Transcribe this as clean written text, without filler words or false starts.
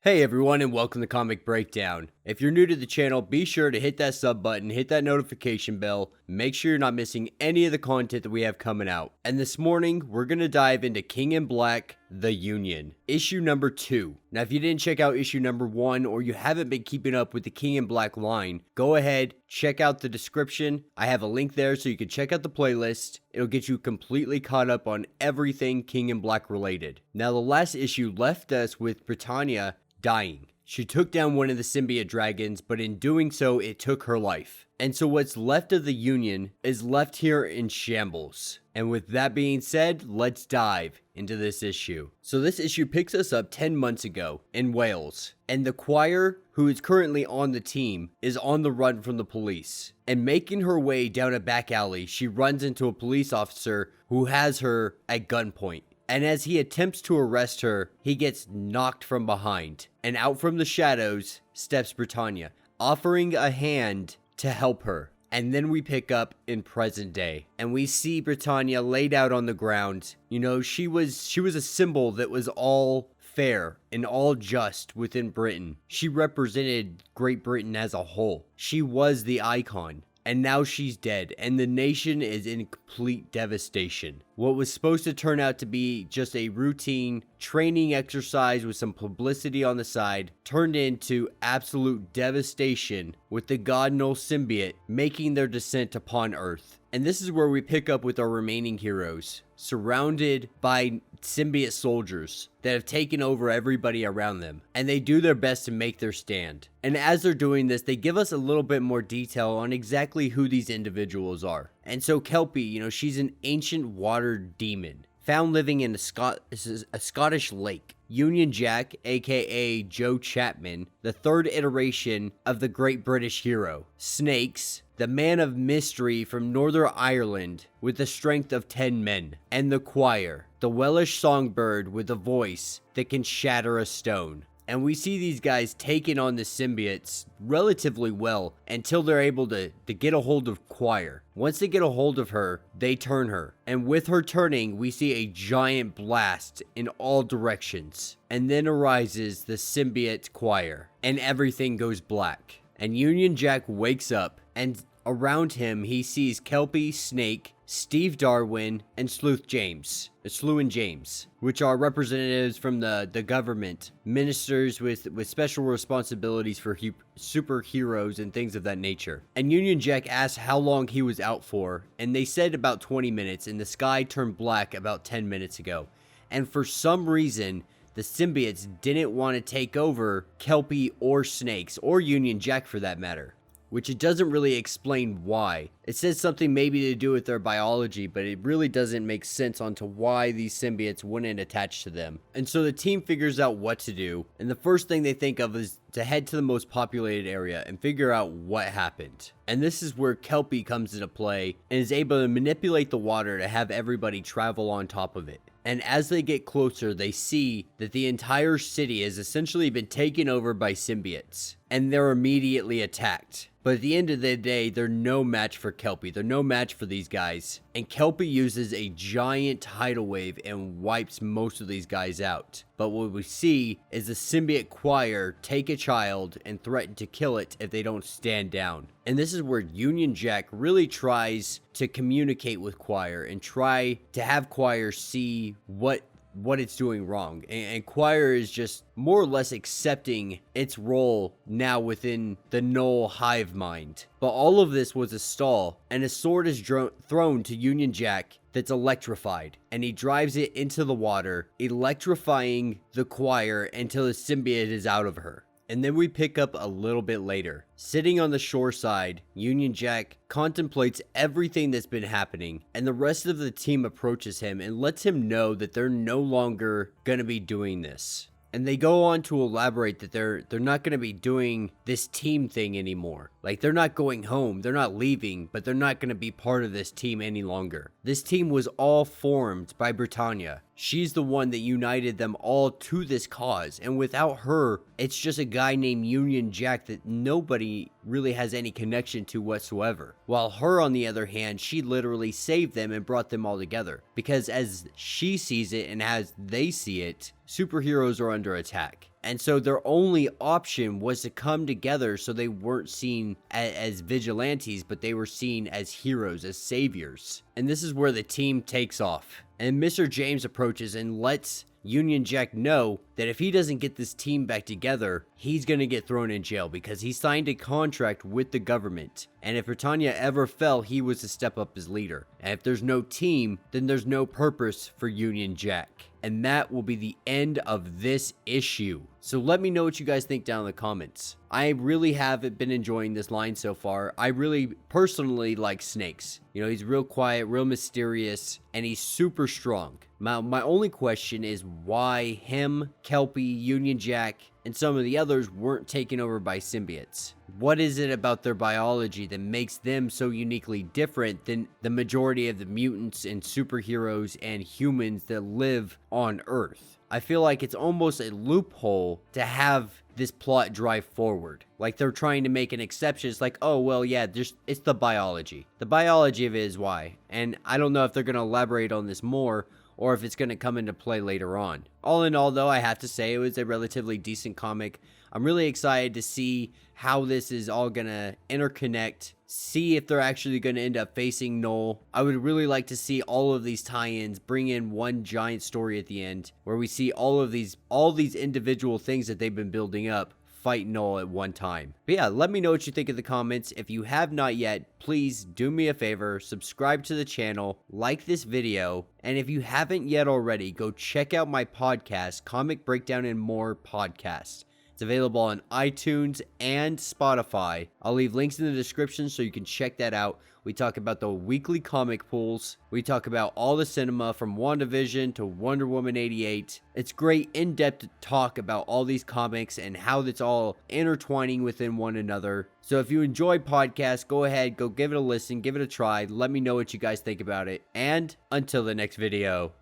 Hey everyone, and welcome to Comic Breakdown. If you're new to the channel, be sure to hit that sub button, hit that notification bell, make sure you're not missing any of the content that we have coming out. And this morning, we're going to dive into King in Black, The Union, issue number 2. Now if you didn't check out issue number 1, or you haven't been keeping up with the King in Black line, go ahead, check out the description. I have a link there so you can check out the playlist. It'll get you completely caught up on everything King in Black related. Now the last issue left us with Britannia dying. She took down one of the symbiote dragons, but in doing so, it took her life. And so what's left of the Union is left here in shambles. And with that being said, let's dive into this issue. So this issue picks us up 10 months ago in Wales. And the choir, who is currently on the team, is on the run from the police. And making her way down a back alley, she runs into a police officer who has her at gunpoint. And as he attempts to arrest her, he gets knocked from behind. And out from the shadows steps Britannia, offering a hand to help her. And then we pick up in present day. And we see Britannia laid out on the ground. You know, she was a symbol that was all fair and all just within Britain. She represented Great Britain as a whole. She was the icon. And now she's dead, and the nation is in complete devastation. What was supposed to turn out to be just a routine training exercise with some publicity on the side turned into absolute devastation, with the god Knull symbiote making their descent upon Earth. And this is where we pick up with our remaining heroes, surrounded by symbiote soldiers that have taken over everybody around them, and they do their best to make their stand. And as they're doing this, they give us a little bit more detail on exactly who these individuals are. And so Kelpie, you know, she's an ancient water demon found living in a Scottish lake. Union Jack, aka Joe Chapman, the third iteration of the great British hero. Snakes, the man of mystery from Northern Ireland with the strength of 10 men. And the choir, the Welsh songbird with a voice that can shatter a stone. And we see these guys taking on the symbiotes relatively well until they're able to get a hold of Choir. Once they get a hold of her, they turn her. And with her turning, we see a giant blast in all directions. And then arises the symbiote Choir. And everything goes black. And Union Jack wakes up, and around him he sees Kelpie, Snake, Steve Darwin, and Sleuth James, which are representatives from the government, ministers with special responsibilities for superheroes and things of that nature. And Union Jack asked how long he was out for, and they said about 20 minutes, and the sky turned black about 10 minutes ago. And for some reason, the symbiotes didn't want to take over Kelpie or Snakes, or Union Jack for that matter. Which it doesn't really explain why. It says something maybe to do with their biology, but it really doesn't make sense onto why these symbiotes wouldn't attach to them. And so the team figures out what to do, and the first thing they think of is to head to the most populated area and figure out what happened. And this is where Kelpie comes into play and is able to manipulate the water to have everybody travel on top of it. And as they get closer, they see that the entire city has essentially been taken over by symbiotes, and they're immediately attacked. But at the end of the day, they're no match for Kelpie. They're no match for these guys. And Kelpie uses a giant tidal wave and wipes most of these guys out. But what we see is the symbiote choir take a child and threaten to kill it if they don't stand down. And this is where Union Jack really tries to communicate with Choir and try to have Choir see what it's doing wrong. And Choir is just more or less accepting its role now within the Knull hive mind. But all of this was a stall, and a sword is thrown to Union Jack that's electrified, and he drives it into the water, electrifying the Choir until the symbiote is out of her. And then we pick up a little bit later. Sitting on the shore side, Union Jack contemplates everything that's been happening, and the rest of the team approaches him and lets him know that they're no longer going to be doing this. And they go on to elaborate that they're not going to be doing this team thing anymore. Like, they're not going home, they're not leaving, but they're not going to be part of this team any longer. This team was all formed by Britannia. She's the one that united them all to this cause, and without her, it's just a guy named Union Jack that nobody really has any connection to whatsoever. While her, on the other hand, she literally saved them and brought them all together. Because as she sees it and as they see it, superheroes are under attack. And so their only option was to come together so they weren't seen as vigilantes, but they were seen as heroes, as saviors. And this is where the team takes off. And Mr. James approaches and lets Union Jack know that if he doesn't get this team back together, he's going to get thrown in jail because he signed a contract with the government. And if Britannia ever fell, he was to step up as leader. And if there's no team, then there's no purpose for Union Jack. And that will be the end of this issue. So let me know what you guys think down in the comments. I really have been enjoying this line so far. I really personally like Snakes. You know, he's real quiet, real mysterious, and he's super strong. My only question is why him, Kelpie, Union Jack, and some of the others weren't taken over by symbiotes. What is it about their biology that makes them so uniquely different than the majority of the mutants and superheroes and humans that live on Earth? I feel like it's almost a loophole to have this plot drive forward. Like they're trying to make an exception. It's like, oh, well, yeah, it's the biology. The biology of it is why. And I don't know if they're going to elaborate on this more or if it's going to come into play later on. All in all, though, I have to say it was a relatively decent comic. I'm really excited to see how this is all going to interconnect, see if they're actually going to end up facing Knull. I would really like to see all of these tie-ins bring in one giant story at the end where we see all these individual things that they've been building up fight Knull at one time. But yeah, let me know what you think in the comments. If you have not yet, please do me a favor, subscribe to the channel, like this video, and if you haven't yet already, go check out my podcast, Comic Breakdown and More Podcast. It's available on iTunes and Spotify. I'll leave links in the description so you can check that out. We talk about the weekly comic pools. We talk about all the cinema from WandaVision to Wonder Woman 88. It's great in-depth talk about all these comics and how it's all intertwining within one another. So if you enjoy podcasts, go ahead, go give it a listen, give it a try. Let me know what you guys think about it. And until the next video.